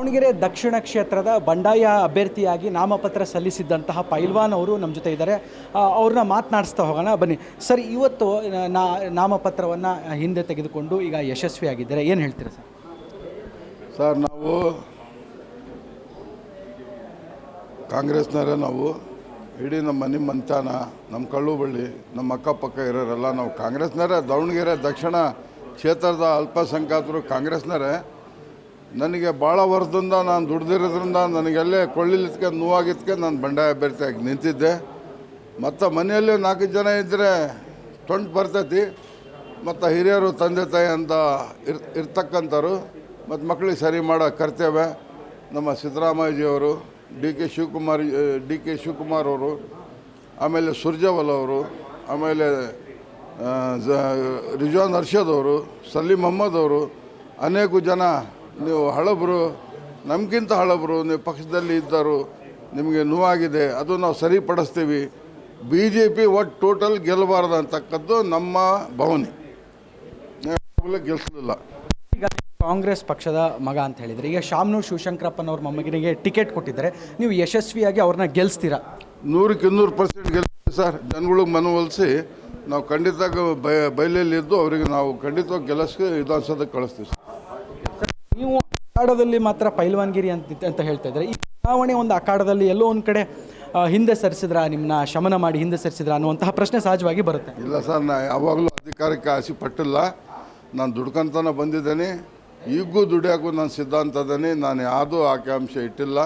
ದಾವಣಗೆರೆ ದಕ್ಷಿಣ ಕ್ಷೇತ್ರದ ಬಂಡಾಯ ಅಭ್ಯರ್ಥಿಯಾಗಿ ನಾಮಪತ್ರ ಸಲ್ಲಿಸಿದ್ದಂತಹ ಪೈಲ್ವಾನ್ ಅವರು ನಮ್ಮ ಜೊತೆ ಇದ್ದಾರೆ. ಅವ್ರನ್ನ ಮಾತನಾಡಿಸ್ತಾ ಹೋಗೋಣ ಬನ್ನಿ. ಸರ್, ಇವತ್ತು ನಾಮಪತ್ರವನ್ನು ಹಿಂದೆ ತೆಗೆದುಕೊಂಡು ಈಗ ಯಶಸ್ವಿಯಾಗಿದ್ದಾರೆ, ಏನು ಹೇಳ್ತೀರಾ ಸರ್? ಸರ್, ನಾವು ಕಾಂಗ್ರೆಸ್ನವರೇ. ನಾವು ಇಡೀ ನಮ್ಮ ಮನೆ ಮಂತಾನ, ನಮ್ಮ ಕಳ್ಳುಬಳ್ಳಿ, ನಮ್ಮ ಅಕ್ಕಪಕ್ಕ ಇರೋರೆಲ್ಲ ನಾವು ಕಾಂಗ್ರೆಸ್ನವರೇ. ದಾವಣಗೆರೆ ದಕ್ಷಿಣ ಕ್ಷೇತ್ರದ ಅಲ್ಪಸಂಖ್ಯಾತರು ಕಾಂಗ್ರೆಸ್ನವರೇ. ನನಗೆ ಭಾಳ ವರ್ಷದಿಂದ ನಾನು ದುಡ್ದಿರೋದ್ರಿಂದ ನನಗೆಲ್ಲೇ ಕೊಳ್ಳಿಲಿದ್ಕೆ ನೋವಾಗಿದ್ದಕ್ಕೆ ನಾನು ಬಂಡಾಯ ಅಭ್ಯರ್ಥಿಯಾಗಿ ನಿಂತಿದ್ದೆ. ಮತ್ತು ಮನೆಯಲ್ಲಿ 4 ಜನ ಇದ್ದರೆ ತೊಂಟು ಬರ್ತೈತಿ. ಮತ್ತು ಹಿರಿಯರು ತಂದೆ ತಾಯಿ ಅಂತ ಇರ್ತಕ್ಕಂಥವ್ರು ಮತ್ತು ಮಕ್ಕಳಿಗೆ ಸರಿ ಮಾಡೋ ಕರ್ತವ್ಯ ನಮ್ಮ ಸಿದ್ದರಾಮಯ್ಯಜಿಯವರು, ಡಿ ಕೆ ಶಿವಕುಮಾರ್ ಅವರು, ಆಮೇಲೆ ಸುರ್ಜೇವಾಲ ಅವರು, ಆಮೇಲೆ ರಿಜ್ವಾನ್ ಅರ್ಷದ್ ಅವರು, ಸಲೀಂ ಅಹ್ಮದ್ ಅವರು, ಅನೇಕ ಜನ ನೀವು ಹಳಬರು, ನಮಗಿಂತ ಹಳಬರು, ನೀವು ಪಕ್ಷದಲ್ಲಿ ಇದ್ದರು, ನಿಮಗೆ ನೋವಾಗಿದೆ, ಅದು ನಾವು ಸರಿಪಡಿಸ್ತೀವಿ. BJP ಒಟ್ಟು ಟೋಟಲ್ ಗೆಲ್ಲಬಾರ್ದು ಅಂತಕ್ಕದ್ದು ನಮ್ಮ ಭಾವನೆ. ಗೆಲ್ಲಿಸಲಿಲ್ಲ. ಈಗ ಕಾಂಗ್ರೆಸ್ ಪಕ್ಷದ ಮಗ ಅಂತ ಹೇಳಿದರೆ, ಈಗ ಶಾಮನೂರು ಶಿವಶಂಕರಪ್ಪನವ್ರ ಮೊಮ್ಮಗನಿಗೆ ಟಿಕೆಟ್ ಕೊಟ್ಟಿದ್ದಾರೆ, ನೀವು ಯಶಸ್ವಿಯಾಗಿ ಅವ್ರನ್ನ ಗೆಲ್ಲಿಸ್ತೀರಾ? 100ಕ್ಕೆ 200% ಗೆಲ್ತೀವಿ ಸರ್. ಜನಗಳಿಗೆ ಮನವೊಲಿಸಿ ನಾವು ಖಂಡಿತ ಬಯಲಲ್ಲಿದ್ದು ಅವರಿಗೆ ನಾವು ಖಂಡಿತವಾಗಿ ಗೆಲ್ಲಿಸಿ ವಿಧಾನಸೌಧಕ್ಕೆ ಕಳಿಸ್ತೀವಿ ಸರ್. ನೀವು ಅಖಾಡದಲ್ಲಿ ಮಾತ್ರ ಪೈಲ್ವಾನ್ಗಿರಿ ಅಂತ ಹೇಳ್ತಾ ಇದ್ದಾರೆ. ಈ ಚುನಾವಣೆ ಒಂದು ಅಖಾಡದಲ್ಲಿ ಎಲ್ಲೋ ಒಂದು ಕಡೆ ಹಿಂದೆ ಸರಿಸಿದ್ರ, ನಿಮ್ಮನ್ನ ಶಮನ ಮಾಡಿ ಹಿಂದೆ ಸರಿಸಿದ್ರ ಅನ್ನುವಂತಹ ಪ್ರಶ್ನೆ ಸಹಜವಾಗಿ ಬರುತ್ತೆ. ಇಲ್ಲ ಸರ್, ನಾ ಯಾವಾಗಲೂ ಅಧಿಕಾರಕ್ಕೆ ಆಸೆ ಪಟ್ಟಿಲ್ಲ. ನಾನು ದುಡ್ಕೊಂತನ ಬಂದಿದ್ದೇನೆ, ಈಗೂ ದುಡಿಯೋಕ್ಕೂ ನಾನು ಸಿದ್ಧಾಂತ ಇದ್ದೇನೆ. ನಾನು ಯಾವುದೂ ಆಕಾಂಕ್ಷೆ ಇಟ್ಟಿಲ್ಲ.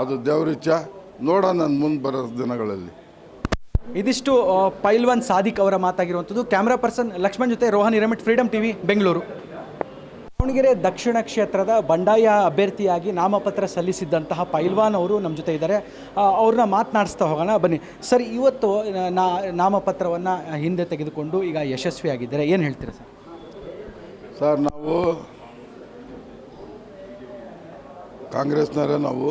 ಅದು ದೇವರಿಚ್ಛ. ನೋಡೋಣ ನನ್ನ ಮುಂದೆ ಬರೋ ದಿನಗಳಲ್ಲಿ. ಇದಿಷ್ಟು ಪೈಲ್ವಾನ್ ಸಾದಿಕ್ ಅವರ ಮಾತಾಗಿರುವಂಥದ್ದು. ಕ್ಯಾಮ್ರಾ ಪರ್ಸನ್ ಲಕ್ಷ್ಮಣ್ ಜೊತೆ ರೋಹನ್ ಹಿರೇಮಠ್, ಫ್ರೀಡಮ್ ಟಿವಿ, ಬೆಂಗಳೂರು. ದಾವಣಗೆರೆ ದಕ್ಷಿಣ ಕ್ಷೇತ್ರದ ಬಂಡಾಯ ಅಭ್ಯರ್ಥಿಯಾಗಿ ನಾಮಪತ್ರ ಸಲ್ಲಿಸಿದ್ದಂತಹ ಪೈಲ್ವಾನ್ ಅವರು ನಮ್ಮ ಜೊತೆ ಇದ್ದಾರೆ. ಅವ್ರನ್ನ ಮಾತನಾಡಿಸ್ತಾ ಹೋಗೋಣ ಬನ್ನಿ. ಸರ್, ಇವತ್ತು ನಾಮಪತ್ರವನ್ನು ಹಿಂದೆ ತೆಗೆದುಕೊಂಡು ಈಗ ಯಶಸ್ವಿಯಾಗಿದ್ದಾರೆ, ಏನು ಹೇಳ್ತೀರಾ ಸರ್? ಸರ್, ನಾವು ಕಾಂಗ್ರೆಸ್ನವರೇ. ನಾವು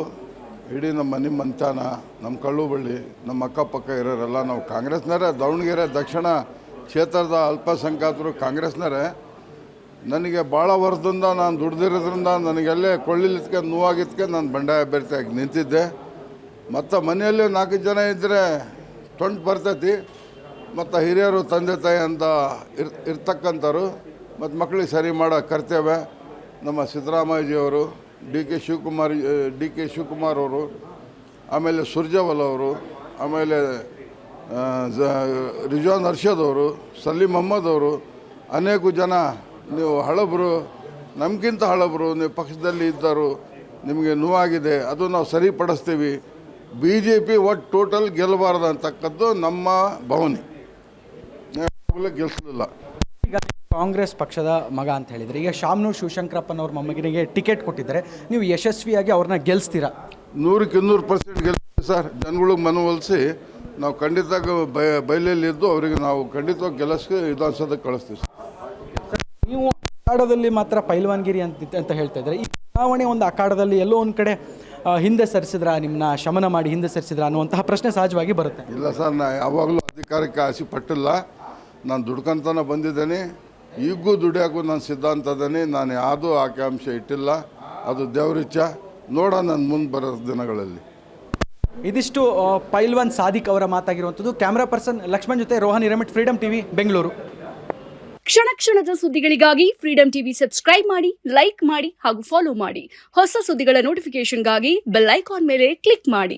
ಇಡೀ ನಮ್ಮ ಮನೆ ಮಂತಾನ, ನಮ್ಮ ಕಳ್ಳುಬಳ್ಳಿ, ನಮ್ಮ ಅಕ್ಕಪಕ್ಕ ಇರೋರೆಲ್ಲ ನಾವು ಕಾಂಗ್ರೆಸ್ನವರೇ. ದಾವಣಗೆರೆ ದಕ್ಷಿಣ ಕ್ಷೇತ್ರದ ಅಲ್ಪಸಂಖ್ಯಾತರು ಕಾಂಗ್ರೆಸ್ನವರೇ. ನನಗೆ ಭಾಳ ವರ್ಷದಿಂದ ನಾನು ದುಡ್ದಿರೋದ್ರಿಂದ ನನಗೆಲ್ಲೇ ಕೊಳ್ಳಿಲಿದ್ಕೆ ನೋವಾಗಿದ್ದಕ್ಕೆ ನಾನು ಬಂಡಾಯ ಅಭ್ಯರ್ಥಿಯಾಗಿ ನಿಂತಿದ್ದೆ. ಮತ್ತು ಮನೆಯಲ್ಲಿ 4 ಜನ ಇದ್ದರೆ ತೊಂಟು ಬರ್ತೈತಿ. ಮತ್ತು ಹಿರಿಯರು ತಂದೆ ತಾಯಿ ಅಂತ ಇರ್ತಕ್ಕಂಥವ್ರು ಮತ್ತು ಮಕ್ಕಳಿಗೆ ಸರಿ ಮಾಡೋ ಕರ್ತವ್ಯ ನಮ್ಮ ಸಿದ್ದರಾಮಯ್ಯಜಿಯವರು, ಡಿ ಕೆ ಶಿವಕುಮಾರ್ ಅವರು, ಆಮೇಲೆ ಸುರ್ಜೇವಾಲ ಅವರು, ಆಮೇಲೆ ರಿಜ್ವಾನ್ ಅರ್ಷದ್ ಅವರು, ಸಲೀಂ ಅಹ್ಮದ್ ಅವರು, ಅನೇಕ ಜನ ನೀವು ಹಳಬರು, ನಮಗಿಂತ ಹಳಬರು, ನೀವು ಪಕ್ಷದಲ್ಲಿ ಇದ್ದರು, ನಿಮಗೆ ನೋವಾಗಿದೆ, ಅದು ನಾವು ಸರಿಪಡಿಸ್ತೀವಿ. BJP ಒಟ್ಟು ಟೋಟಲ್ ಗೆಲ್ಲಬಾರ್ದು ಅಂತಕ್ಕದ್ದು ನಮ್ಮ ಭಾವನೆ. ಗೆಲ್ಲಿಸಲಿಲ್ಲ. ಈಗ ಕಾಂಗ್ರೆಸ್ ಪಕ್ಷದ ಮಗ ಅಂತ ಹೇಳಿದರೆ, ಈಗ ಶಾಮನೂರು ಶಿವಶಂಕರಪ್ಪನವ್ರ ಮೊಮ್ಮಗನಿಗೆ ಟಿಕೆಟ್ ಕೊಟ್ಟಿದ್ದಾರೆ, ನೀವು ಯಶಸ್ವಿಯಾಗಿ ಅವ್ರನ್ನ ಗೆಲ್ಲಿಸ್ತೀರಾ? 100ಕ್ಕೆ 200% ಗೆಲ್ತೀವಿ ಸರ್. ಜನಗಳಿಗೆ ಮನವೊಲಿಸಿ ನಾವು ಖಂಡಿತ ಬಯಲಲ್ಲಿದ್ದು ಅವರಿಗೆ ನಾವು ಖಂಡಿತವಾಗಿ ಗೆಲ್ಲಿಸಿ ವಿಧಾನಸೌಧಕ್ಕೆ ಕಳಿಸ್ತೀವಿ ಸರ್. ನೀವು ಅಖಾಡದಲ್ಲಿ ಮಾತ್ರ ಪೈಲ್ವಾನ್ಗಿರಿ ಅಂತ ಹೇಳ್ತಾ ಇದ್ದಾರೆ. ಈ ಚುನಾವಣೆ ಒಂದು ಅಖಾಡದಲ್ಲಿ ಎಲ್ಲೋ ಒಂದು ಕಡೆ ಹಿಂದೆ ಸರಿಸಿದ್ರ, ನಿಮ್ಮನ್ನ ಶಮನ ಮಾಡಿ ಹಿಂದೆ ಸರಿಸಿದ್ರ ಅನ್ನುವಂತಹ ಪ್ರಶ್ನೆ ಸಹಜವಾಗಿ ಬರುತ್ತೆ. ಇಲ್ಲ ಸರ್, ನಾ ಯಾವಾಗಲೂ ಅಧಿಕಾರಕ್ಕೆ ಆಸೆ ಪಟ್ಟಿಲ್ಲ. ನಾನು ದುಡ್ಕೊಂತನ ಬಂದಿದ್ದೇನೆ, ಈಗೂ ದುಡಿಯೋಕ್ಕೂ ನಾನು ಸಿದ್ಧಾಂತ ಇದ್ದೇನೆ. ನಾನು ಯಾವುದೂ ಆಕಾಂಕ್ಷೆ ಇಟ್ಟಿಲ್ಲ. ಅದು ದೇವರಿಚ್ಛ. ನೋಡೋಣ ನನ್ನ ಮುಂದೆ ಬರೋ ದಿನಗಳಲ್ಲಿ. ಇದಿಷ್ಟು ಪೈಲ್ವಾನ್ ಸಾದಿಕ್ ಅವರ ಮಾತಾಗಿರುವಂಥದ್ದು. ಕ್ಯಾಮ್ರಾ ಪರ್ಸನ್ ಲಕ್ಷ್ಮಣ್ ಜೊತೆ ರೋಹನ್ ಹಿರೇಮಠ್, ಫ್ರೀಡಮ್ ಟಿವಿ, ಬೆಂಗಳೂರು. ಕ್ಷಣ ಕ್ಷಣದ ಸುದ್ದಿಗಳಿಗಾಗಿ ಫ್ರೀಡಮ್ ಟಿವಿ ಸಬ್ಸ್ಕ್ರೈಬ್ ಮಾಡಿ, ಲೈಕ್ ಮಾಡಿ ಹಾಗೂ ಫಾಲೋ ಮಾಡಿ. ಹೊಸ ಸುದ್ದಿಗಳ ನೋಟಿಫಿಕೇಶನ್ಗಾಗಿ ಬೆಲ್ ಐಕಾನ್ ಮೇಲೆ ಕ್ಲಿಕ್ ಮಾಡಿ.